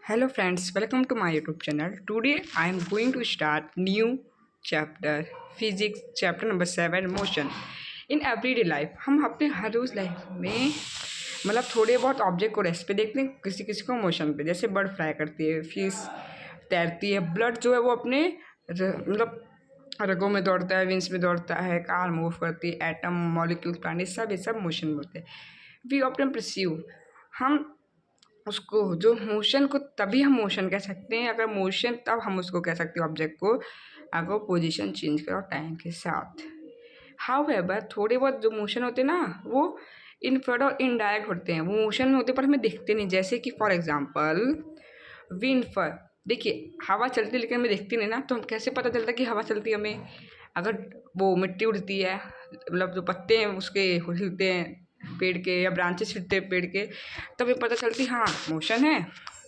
Hello friends, welcome to my YouTube channel. Today I am going to start new chapter physics chapter number 7 motion. In everyday life हम अपने हर रोज़ life में मतलब थोड़े बहुत object को rest पे देखते हैं, किसी किसी को मोशन पे, जैसे बर्ड फ्लाई करती है, फिश तैरती है, ब्लड जो है वो अपने मतलब रगों में दौड़ता है, विंग्स में दौड़ता है, कार मूव करती है, एटम मॉलिक्यूल्स प्लानिट सब ये सब मोशन में होते हैं. वी ऑप्टन परस्यू हम उसको जो मोशन को तभी हम मोशन कह सकते हैं अगर मोशन तब हम उसको कह सकते हैं ऑब्जेक्ट को अगर पोजीशन चेंज करो टाइम के साथ. हाउएवर थोड़े बहुत जो मोशन होते हैं ना वो इनफ्रारेड और इनडायरेक्ट होते हैं, वो मोशन में होते पर हमें दिखते नहीं. जैसे कि फॉर एग्जांपल विंड पर देखिए हवा चलती है लेकिन हमें दिखती नहीं ना, तो हम कैसे पता चलता कि हवा चलती है हमें? अगर वो मिट्टी उड़ती है मतलब जो पत्ते हैं उसके हिलते हैं पेड़ के या ब्रांचेस हिलते हैं पेड़ के, तब ये पता चलती हाँ मोशन है,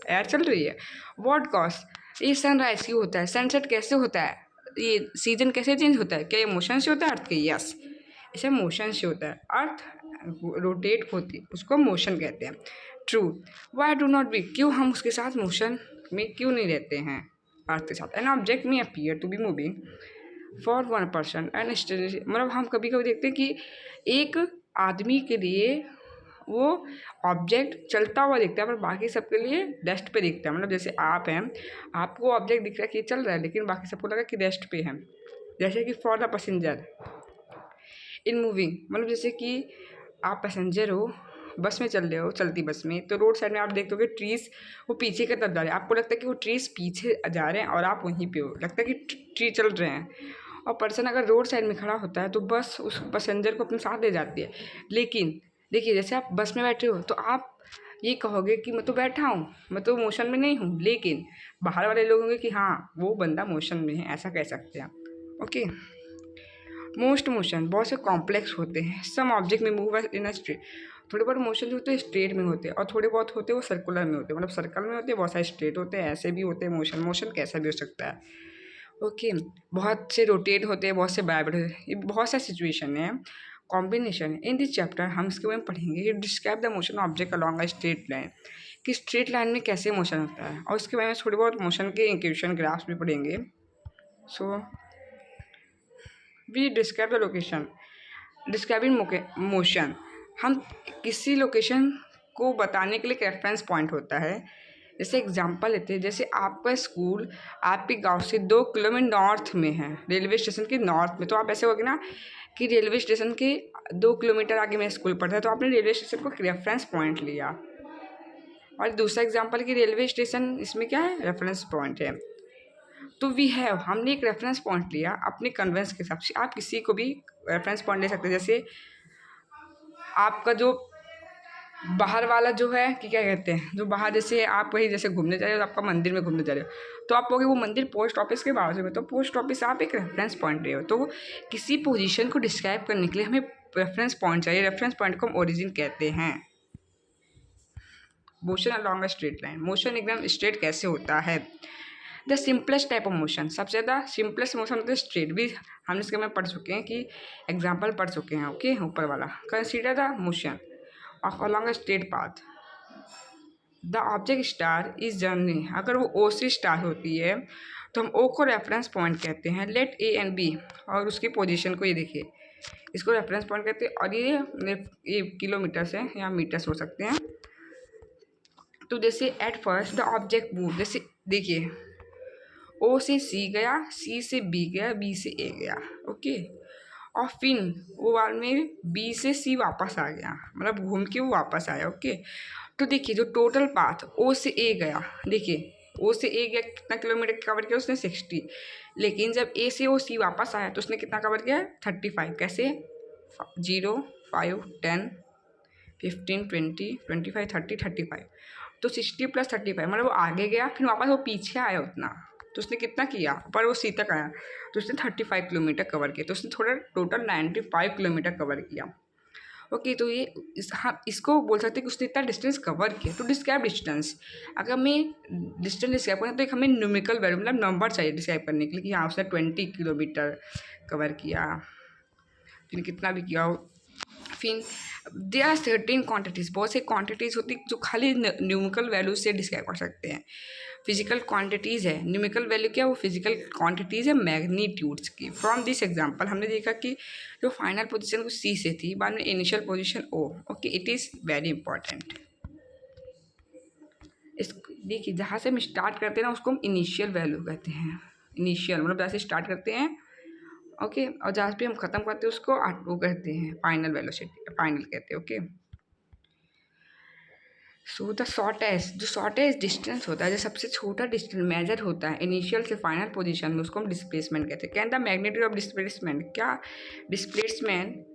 एयर चल रही है. वॉट कॉज ये सनराइज क्यों होता है, सनसेट कैसे होता है, ये सीजन कैसे चेंज होता है, क्या ये मोशन से होता है अर्थ के? यस, इसे मोशन से होता है. अर्थ रोटेट होती उसको मोशन कहते हैं. True. Why do not be क्यों हम उसके साथ मोशन में क्यों नहीं रहते हैं अर्थ के साथ? एन ऑब्जेक्ट में appear to be moving for one person and मतलब हम कभी कभी देखते हैं कि एक आदमी के लिए वो ऑब्जेक्ट चलता हुआ दिखता है पर बाकी सबके लिए रेस्ट पे दिखता है. मतलब जैसे आप हैं, आपको ऑब्जेक्ट दिख रहा है कि चल रहा है लेकिन बाकी सबको लगा कि रेस्ट पे है. जैसे कि for the passenger in moving, मतलब जैसे कि आप पैसेंजर हो, बस में चल रहे हो, चलती बस में, तो रोड साइड में आप देखते हो कि ट्रीज वो पीछे की तरफ जा रहे हैं. आपको लगता है कि वो ट्रीज पीछे जा रहे हैं और आप वहीं पे हो, लगता है कि ट्री चल रहे हैं. और पर्सन अगर रोड साइड में खड़ा होता है तो बस उस पैसेंजर को अपने साथ ले जाती है. लेकिन देखिए जैसे आप बस में बैठे हो तो आप ये कहोगे कि मैं तो बैठा हूँ, मैं तो मोशन में नहीं हूँ, लेकिन बाहर वाले लोग होंगे कि हाँ वो बंदा मोशन में है, ऐसा कह सकते हैं. ओके. मोस्ट मोशन बहुत से कॉम्प्लेक्स होते हैं. सम ऑब्जेक्ट में मूव इन अ स्ट्रेट, थोड़े बहुत मोशन जो होते हैं स्ट्रेट में होते हैं और थोड़े बहुत होते हैं वो सर्कुलर में होते हैं. मतलब सर्कल में होते हैं, बहुत सारे स्ट्रेट होते हैं, ऐसे भी होते हैं. मोशन मोशन कैसा भी हो सकता है. ओके. बहुत से रोटेट होते हैं, बहुत से वाइब्रेट होते हैं. ये बहुत सारे सिचुएशन है, कॉम्बिनेशन है. इन दिस चैप्टर हम इसके बारे में पढ़ेंगे कि describe the motion object along a straight line, कि स्ट्रेट लाइन में कैसे मोशन होता है, और इसके बारे में थोड़ी बहुत मोशन के इक्वेशन ग्राफ्स भी पढ़ेंगे. So we describe the location, describing motion. हम किसी लोकेशन को बताने के लिए एक रेफरेंस पॉइंट होता है. जैसे एग्जांपल लेते हैं, जैसे आपका स्कूल आपके गांव से 2 किलोमीटर नॉर्थ में है, रेलवे स्टेशन के नॉर्थ में, तो आप ऐसे होगे ना कि रेलवे स्टेशन के 2 किलोमीटर आगे मेरा स्कूल पड़ता है, तो आपने रेलवे स्टेशन को रेफरेंस पॉइंट लिया. और दूसरा एग्जाम्पल कि रेलवे स्टेशन इसमें क्या है, रेफरेंस पॉइंट है. तो वी हैव हमने एक रेफरेंस पॉइंट लिया अपने कन्वेंस के हिसाब से. आप किसी को भी रेफरेंस पॉइंट ले सकते हैं. जैसे आपका जो बाहर वाला जो है कि क्या कहते हैं, जो बाहर जैसे आप कहीं जैसे घूमने जा रहे हो, आपका मंदिर में घूमने जा रहे हो, तो आप कहोगे वो मंदिर पोस्ट ऑफिस के बाजू में, तो पोस्ट ऑफिस आप एक रेफरेंस पॉइंट रहे हो. तो किसी पोजीशन को डिस्क्राइब करने के लिए हमें रेफरेंस पॉइंट चाहिए. रेफरेंस पॉइंट को हम ओरिजिन कहते हैं. Motion along a straight line, motion एकदम स्ट्रेट कैसे होता है. The simplest type of motion, सबसे ज़्यादा सिंपलेस्ट मोशन होता है स्ट्रेट. भी हम इसके में पढ़ चुके हैं कि एग्जाम्पल पढ़ चुके हैं. ओके. ऊपर वाला consider the motion of along a straight path. The object star is journey, अगर वो ओ से स्टार होती है तो हम ओ को रेफरेंस पॉइंट कहते हैं. लेट ए एंड बी, और उसकी पोजीशन को ये देखिए, इसको रेफरेंस पॉइंट कहते हैं. और ये किलोमीटर से या मीटर्स हो सकते हैं. तो जैसे at first the object move, जैसे देखिए ओ से सी गया, सी से बी गया, बी से ए गया. ओके. और फिर वो बाद में बी से सी वापस आ गया, मतलब घूम के वो वापस आया. ओके. तो देखिए जो टोटल पाथ ओ से ए गया, देखिए ओ से ए गया कितना किलोमीटर कवर किया उसने 60, लेकिन जब ए से ओ सी वापस आया तो उसने कितना कवर किया 35. कैसे 0 5 10 15 20 25 30 35, तो 60 + 35 मतलब वो आगे गया फिर वापस वो पीछे आया उतना, तो उसने कितना किया पर वो सी तक आया तो उसने 35 किलोमीटर कवर किया, तो उसने थोड़ा टोटल 95 किलोमीटर कवर किया. ओके. तो ये हाँ इसको बोल सकते हैं कि उसने इतना डिस्टेंस कवर किया. तो डिस्क्राइब डिस्टेंस, अगर हमें डिस्टेंस डिस्क्राइब करना तो एक हमें न्यूमेरिकल वैल्यू मतलब नंबर चाहिए डिस्क्राइब करने के लिए कि हाँ उसने 20 किलोमीटर कवर किया, फिर कितना भी किया हो फिर दे आर सर्टेन क्वांटिटीज़, बहुत से क्वांटिटीज़ होती जो खाली न्यूमेरिकल वैल्यूज से डिस्क्राइब कर सकते हैं। फिजिकल क्वांटिटीज़ है, न्यूमेरिकल वैल्यू क्या, वो फिजिकल क्वांटिटीज़ है मैग्नीट्यूड्स की। फ्रॉम दिस एग्जांपल हमने देखा कि जो फाइनल पोजीशन वो सी से थी, बाद में initial position O. Okay, it is very important. इस देखिए जहाँ से हम स्टार्ट करते हैं ना उसको हम इनिशियल वैल्यू कहते हैं। इनिशियल मतलब जैसे स्टार्ट करते हैं, ओके, और जहाँ पे हम ख़त्म करते हैं उसको वो कहते हैं फाइनल वेलोसिटी, फाइनल कहते हैं। ओके, सो द शॉर्टेस्ट, जो शॉर्टेस्ट डिस्टेंस होता है, जो सबसे छोटा डिस्टेंस मेजर होता है इनिशियल से फाइनल पोजीशन में, उसको हम डिस्प्लेसमेंट कहते हैं। Can the magnitude of displacement, क्या डिस्प्लेसमेंट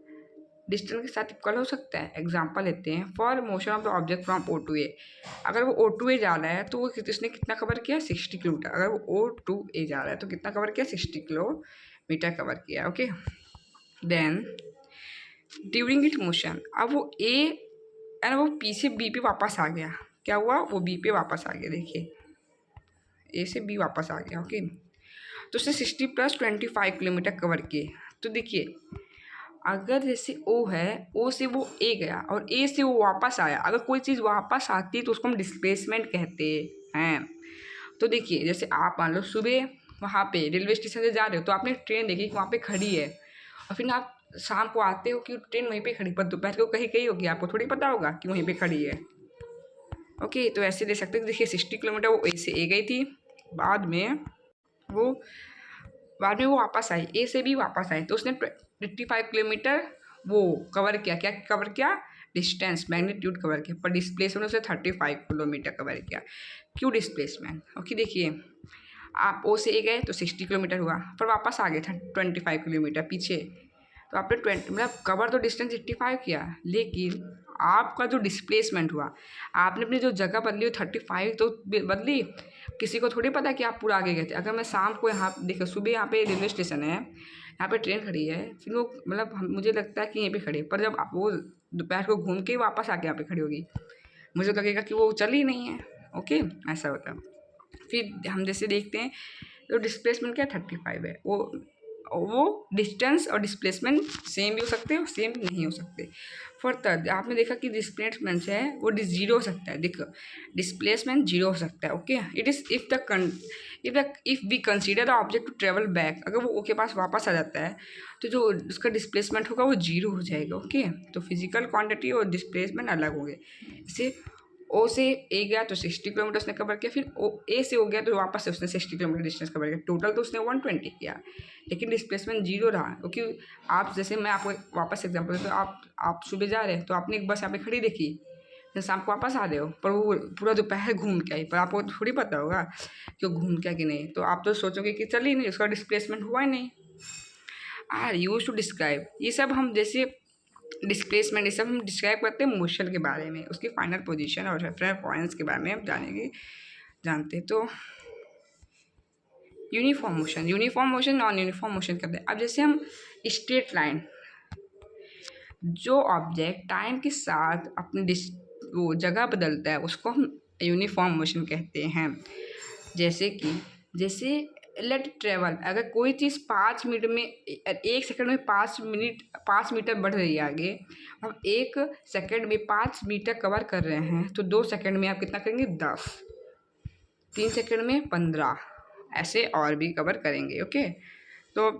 डिस्टेंस के साथ इक्वल हो सकता है? एग्जांपल लेते हैं, for motion of the object from O to A. अगर वो ओ टू ए जा रहा है तो वो उसने कितना कवर किया, 60 किलोमीटर। अगर वो ओ टू ए जा रहा है तो कितना कवर किया, 60 किलोमीटर कवर किया। Okay, then during it motion, अब वो ए एंड वो पी से बी पे वापस आ गया। क्या हुआ, वो बी पे वापस आ गया। देखिए ए से बी वापस आ गया। ओके, तो उसने 60 + 25 किलोमीटर कवर किए। तो देखिए अगर जैसे ओ है, ओ से वो ए गया और ए से वो वापस आया, अगर कोई चीज़ वापस आती है तो उसको हम डिस्प्लेसमेंट कहते हैं। तो देखिए जैसे आप मान लो सुबह वहाँ पे रेलवे स्टेशन से जा रहे हो तो आपने ट्रेन देखी कि वहाँ पे खड़ी है, और फिर आप शाम को आते हो कि ट्रेन वहीं पे खड़ी, पर दोपहर को कहीं कहीं होगी, आपको थोड़ी पता होगा कि वहीं पे खड़ी है। ओके, तो ऐसे दे सकते हैं। देखिए 60 किलोमीटर वो ए से ए गई थी, बाद में वो वापस आई, ए से भी वापस आई, तो उसने 55 किलोमीटर वो कवर किया। क्या कवर किया, डिस्टेंस, मैग्नीट्यूड कवर किया, पर डिस्प्लेसमेंट उसने 35 किलोमीटर कवर किया। क्यों डिस्प्लेसमेंट? ओके, देखिए आप ओ से ए गए तो 60 किलोमीटर हुआ, पर वापस आ गए 25 किलोमीटर पीछे, तो आपने 20 मतलब कवर तो डिस्टेंस 85 किया, लेकिन आपका जो डिस्प्लेसमेंट हुआ, आपने अपनी जो जगह बदली वो 35 तो बदली। किसी को थोड़ी पता कि आप पूरा आगे गए थे। अगर मैं शाम को यहाँ देखो, सुबह यहाँ पे रेलवे स्टेशन है, यहाँ पे ट्रेन खड़ी है, फिर वो मतलब मुझे लगता है कि यहीं पे खड़ी है, पर जब आप वो दोपहर को घूम के वापस आके यहाँ पे खड़ी होगी, मुझे लगेगा कि वो चल ही नहीं है। ओके, ऐसा होता है। फिर हम जैसे देखते हैं तो डिस्प्लेसमेंट क्या 35 है, वो डिस्टेंस और डिस्प्लेसमेंट सेम भी हो सकते हैं और सेम नहीं हो सकते। फर्दर आपने देखा कि डिस्प्लेसमेंट है वो जीरो हो सकता है। देखो डिस्प्लेसमेंट जीरो हो सकता है। Okay, it is if we consider the object to travel back, अगर वो ओ के पास वापस आ जाता है तो जो उसका डिस्प्लेसमेंट होगा वो जीरो हो जाएगा। ओके, तो फिजिकल क्वांटिटी और डिस्प्लेसमेंट अलग होंगे। जैसे ओ से ए गया तो 60 किलोमीटर उसने कवर किया, फिर ओ ए से हो गया तो वापस से उसने 60 किलोमीटर डिस्टेंस कवर किया, टोटल तो उसने 120 किया, लेकिन डिस्प्लेसमेंट जीरो रहा। क्योंकि आप जैसे मैं आपको वापस एग्जांपल तो आप सुबह जा रहे हैं तो आपने एक बस यहाँ पे खड़ी देखी, फिर शाम को वापस आ रहे हो, पर वो पूरा दोपहर घूम के आई, पर आपको थोड़ी पता होगा कि वो घूम के कि नहीं, तो आप तो सोचोगे कि चल ही नहीं, उसका डिस्प्लेसमेंट हुआ ही नहीं। आर यूज टू डिस्क्राइब, ये सब हम जैसे डिस्प्लेसमेंट, ये सब हम डिस्क्राइब करते हैं मोशन के बारे में, उसकी फाइनल पोजीशन और रेफरेंस पॉइंट्स के बारे में हम जानते हैं। तो uniform motion non uniform motion करते हैं। अब जैसे हम स्ट्रेट लाइन, जो ऑब्जेक्ट टाइम के साथ अपनी वो जगह बदलता है उसको हम यूनिफॉर्म मोशन कहते हैं। जैसे लेट ट्रेवल, अगर कोई चीज़ 5 मिनट में 1 सेकंड में 5 मीटर बढ़ रही है आगे, हम 1 सेकंड में 5 मीटर कवर कर रहे हैं, तो 2 सेकंड में आप कितना करेंगे, 10, 3 सेकंड में 15, ऐसे और भी कवर करेंगे। ओके, तो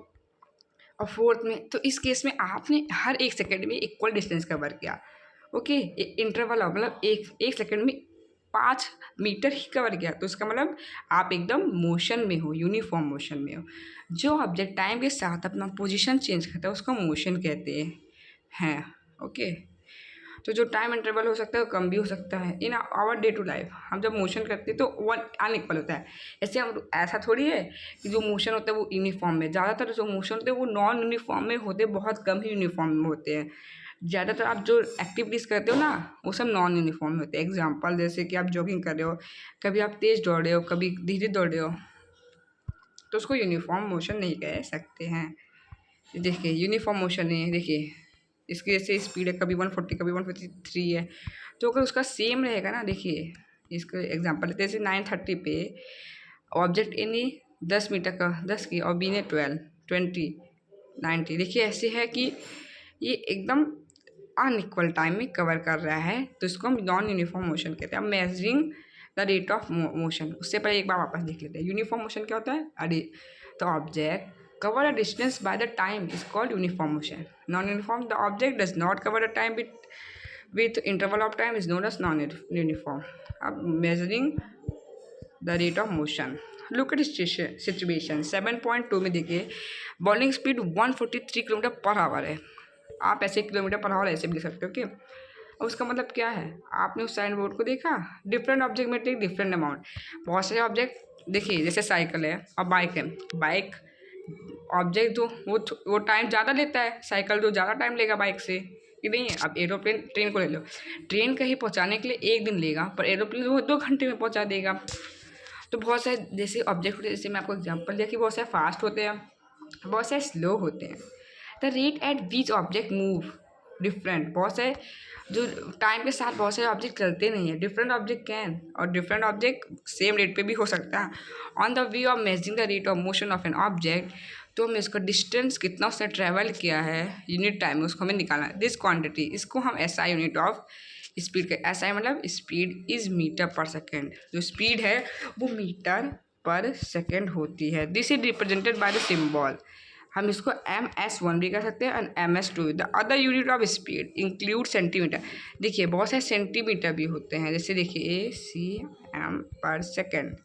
और फोर्थ में, तो इस केस में आपने हर 1 सेकंड में इक्वल डिस्टेंस कवर किया। ओके, इंटरवल मतलब एक सेकंड में 5 मीटर ही कवर किया, तो इसका मतलब आप एकदम मोशन में हो, यूनिफॉर्म मोशन में हो। जो ऑब्जेक्ट टाइम के साथ अपना पोजीशन चेंज करता है उसको मोशन कहते हैं। ओके, तो जो टाइम इंटरवल हो सकता है वो कम भी हो सकता है। In our day to life हम जब मोशन करते हैं तो वन अनइक्वल होता है। ऐसे हम ऐसा थोड़ी है कि जो मोशन होता है वो यूनिफॉर्म में, ज़्यादातर जो मोशन होते हैं वो नॉन यूनिफॉर्म में होते हैं, बहुत कम ही यूनिफॉर्म में होते हैं। ज़्यादातर आप जो एक्टिविटीज़ करते हो ना वो सब नॉन यूनिफॉर्म में होते हैं। एग्जाम्पल जैसे कि आप जॉगिंग कर रहे हो, कभी आप तेज़ दौड़ रहे हो, कभी धीरे दौड़ रहे हो, तो उसको यूनिफॉर्म मोशन नहीं कह सकते हैं। देखिए यूनिफॉर्म मोशन नहीं है, देखिए इसकी जैसे स्पीड है कभी 140 कभी 153 है, तो अगर उसका सेम रहेगा ना, देखिए इसका एग्जांपल लेते हैं, जैसे 9:30 पे ऑब्जेक्ट ए ने 10 मीटर का 10 की और बी ने 12, 20, 90, देखिए ऐसे है कि ये एकदम अनइक्वल टाइम में कवर कर रहा है तो इसको हम नॉन यूनिफॉर्म मोशन कहते हैं। अब measuring the rate of motion, उससे पहले एक बार वापस देख लेते हैं। यूनिफॉर्म मोशन क्या होता है? अरे the object cover a distance by the time is called uniform motion. Non-uniform, the object does not cover a time with interval of time is known as non-uniform. अब measuring the rate of motion, look at situation 7.2 में देखिए bowling speed 143 kilometre per hour है। आप ऐसे kilometre per hour ऐसे भी लिख सकते हो कि अब उसका मतलब क्या है? आपने उस साइन बोर्ड को देखा, डिफरेंट ऑब्जेक्ट में टेक डिफरेंट अमाउंट। बहुत सारे ऑब्जेक्ट देखिए, जैसे साइकिल है और बाइक है। बाइक ऑब्जेक्ट जो वो टाइम ज़्यादा लेता है, साइकिल जो ज़्यादा टाइम लेगा बाइक से, कि नहीं है? अब एरोप्लेन, ट्रेन को ले लो, ट्रेन कहीं पहुंचाने के लिए 1 दिन लेगा, पर एरोप्लेन वो 2 घंटे में पहुंचा देगा। तो बहुत सारे जैसे ऑब्जेक्ट होते हैं, जैसे मैं आपको एग्जांपल दिया कि बहुत सारे फास्ट होते हैं, बहुत सारे स्लो होते हैं। The rate at which object move different, बहुत सारे जो टाइम के साथ बहुत सारे ऑब्जेक्ट चलते नहीं है। डिफरेंट ऑब्जेक्ट कैन, और डिफरेंट ऑब्जेक्ट सेम रेट पे भी हो सकता है। On the way of measuring the rate of motion of an object, तो हमें इसका डिस्टेंस कितना उसने ट्रैवल किया है यूनिट टाइम में, उसको हमें निकालना है। दिस क्वांटिटी, इसको हम एसआई यूनिट ऑफ स्पीड का, एसआई मतलब स्पीड इज मीटर पर सेकेंड। जो स्पीड है वो मीटर पर सेकेंड होती है। This is represented by the symbol. हम इसको MS1 भी कर सकते हैं और MS2। The other unit of speed include centimetre. देखिए बहुत सारे सेंटीमीटर भी होते हैं, जैसे देखिए CM पर सेकेंड,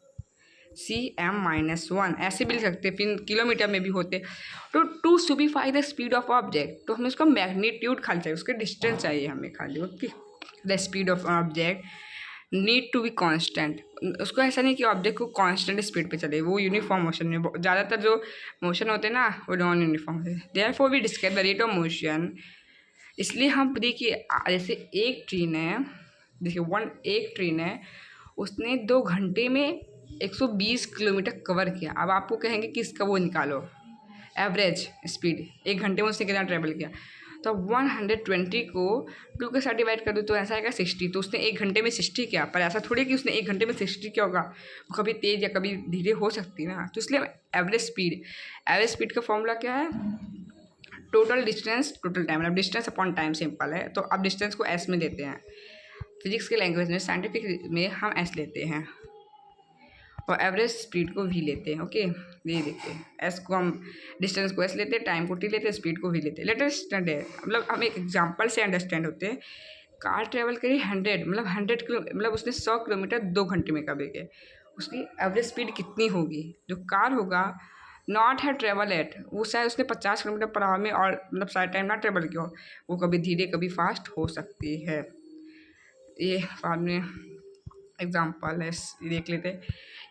CM-1 ऐसे भी लिख सकते हैं। फिर किलोमीटर में भी होते हैं। तो to specify the speed of object, तो हमें उसका मैग्नीट्यूड खाली चाहिए, उसके डिस्टेंस चाहिए हमें खाली। Okay, the speed of object need to be constant. उसको ऐसा नहीं कि ऑब्जेक्ट को कांस्टेंट स्पीड पे चले, वो यूनिफॉर्म मोशन में, ज़्यादातर जो मोशन होते हैं ना वो नॉन यूनिफॉर्म होते हैं। Therefore we describe the rate of motion. इसलिए हम देखिए, जैसे एक ट्रेन है, देखिए एक ट्रेन है, उसने 2 घंटे में 120 किलोमीटर कवर किया। अब आपको कहेंगे कि इसका वो निकालो एवरेज स्पीड, 1 घंटे में उसने कितना ट्रेवल किया। तो 120 को 2 के साथ डिवाइड कर दो तो ऐसा आएगा 60। तो उसने 1 घंटे में 60 किया, पर ऐसा थोड़ी कि उसने 1 घंटे में 60 किया होगा, वो कभी तेज़ या कभी धीरे हो सकती है ना। तो इसलिए एवरेज स्पीड का फॉर्मूला क्या है? टोटल डिस्टेंस टोटल टाइम, मतलब डिस्टेंस अपॉन टाइम, सिंपल है। तो अब डिस्टेंस को एस में देते हैं, फिजिक्स के लैंग्वेज में, साइंटिफिक में हम एस लेते हैं, और एवरेज स्पीड को वी लेते हैं। ओके, ये देखिए, एस को हम डिस्टेंस को एस लेते हैं, टाइम को टी लेते हैं, स्पीड को वी लेते हैं। लेटेस्ट स्टैंड है, मतलब हम एक एग्जांपल से अंडरस्टैंड होते हैं। कार ट्रेवल करी 100, मतलब 100 किलो, मतलब उसने 100 किलोमीटर 2 घंटे में कवर किया। उसकी एवरेज स्पीड कितनी होगी? जो कार होगा नॉट है ट्रेवल एट, वो शायद उसने 50 किलोमीटर पर आवर में, और मतलब सारा टाइम ना ट्रेवल किया हो, वो कभी धीरे कभी फास्ट हो सकती है। ये बाद में एग्जाम्पल है, देख लेते हैं।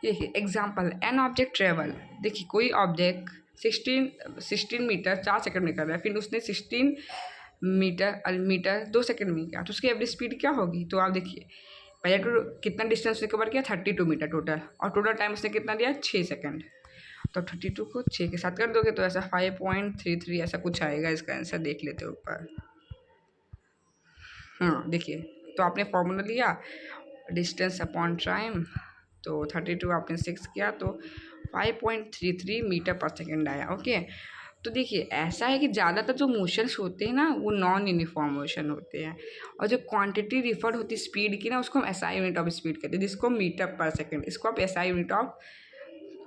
देखिए एग्जाम्पल, एन ऑब्जेक्ट ट्रेवल, देखिए कोई ऑब्जेक्ट 16 मीटर 4 सेकंड में कर रहा है, फिर उसने 16 मीटर 2 सेकंड में किया, तो उसकी एवरेज स्पीड क्या होगी? तो आप देखिए, पहले तो कितना डिस्टेंस उसने कवर किया? 32 मीटर टोटल, और टोटल टाइम उसने कितना दिया? 6 सेकंड। तो 32 को 6 के साथ कर दोगे तो ऐसा 5.33 ऐसा कुछ आएगा। इसका आंसर देख लेते हो ऊपर। हाँ देखिए, तो आपने फॉर्मूला लिया डिस्टेंस अपॉन टाइम, तो 32 आपने 6 किया तो 5.33 मीटर पर सेकेंड आया। ओके, तो देखिए ऐसा है कि ज़्यादातर जो मोशंस होते हैं ना वो नॉन यूनिफॉर्म मोशन होते हैं, और जो क्वांटिटी रिफर्ड होती है स्पीड की ना, उसको हम एसआई यूनिट ऑफ स्पीड कहते हैं, जिसको मीटर पर सेकेंड, इसको आप एसआई यूनिट ऑफ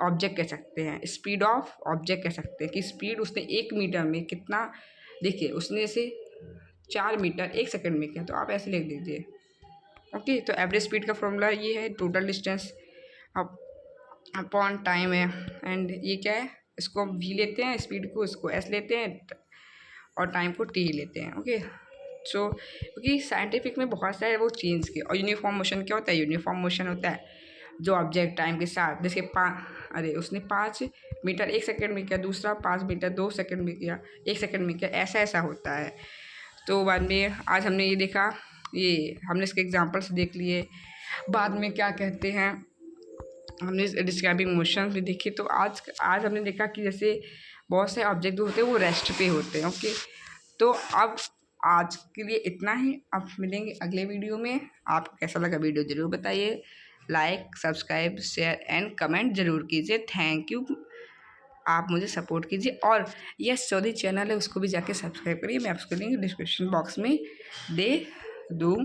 ऑब्जेक्ट कह सकते हैं, स्पीड ऑफ ऑब्जेक्ट कह सकते हैं कि स्पीड उसने 1 मीटर में कितना, देखिए उसने जैसे 4 मीटर 1 सेकंड में किया, तो आप ऐसे लिख दीजिए। ओके, तो एवरेज स्पीड का फॉर्मूला ये है, टोटल डिस्टेंस अपॉन टाइम है, एंड ये क्या है? इसको वी लेते हैं स्पीड को, इसको एस लेते हैं, और टाइम को टी लेते हैं। ओके, सो क्योंकि साइंटिफिक में बहुत सारे वो चेंज किए। और यूनिफॉर्म मोशन क्या होता है? यूनिफॉर्म मोशन होता है जो ऑब्जेक्ट टाइम के साथ, जैसे उसने 5 मीटर 1 सेकंड में किया, दूसरा 5 मीटर 2 सेकंड में किया, 1 सेकंड में किया, ऐसा ऐसा होता है। तो बाद में आज हमने ये देखा, ये हमने इसके एग्जांपल्स देख लिए। बाद में क्या कहते हैं, हमने डिस्क्राइबिंग मोशन भी देखी। तो आज हमने देखा कि जैसे बहुत से ऑब्जेक्ट जो होते हैं वो रेस्ट पे होते हैं। ओके, तो अब आज के लिए इतना ही, अब मिलेंगे अगले वीडियो में। आपको कैसा लगा वीडियो ज़रूर बताइए, like subscribe share and comment ज़रूर कीजिए। Thank you. आप मुझे सपोर्ट कीजिए। और यस चौधरी चैनल है, उसको भी जाके सब्सक्राइब करिए। मैं आपको लिंक डिस्क्रिप्शन बॉक्स में दे दूँ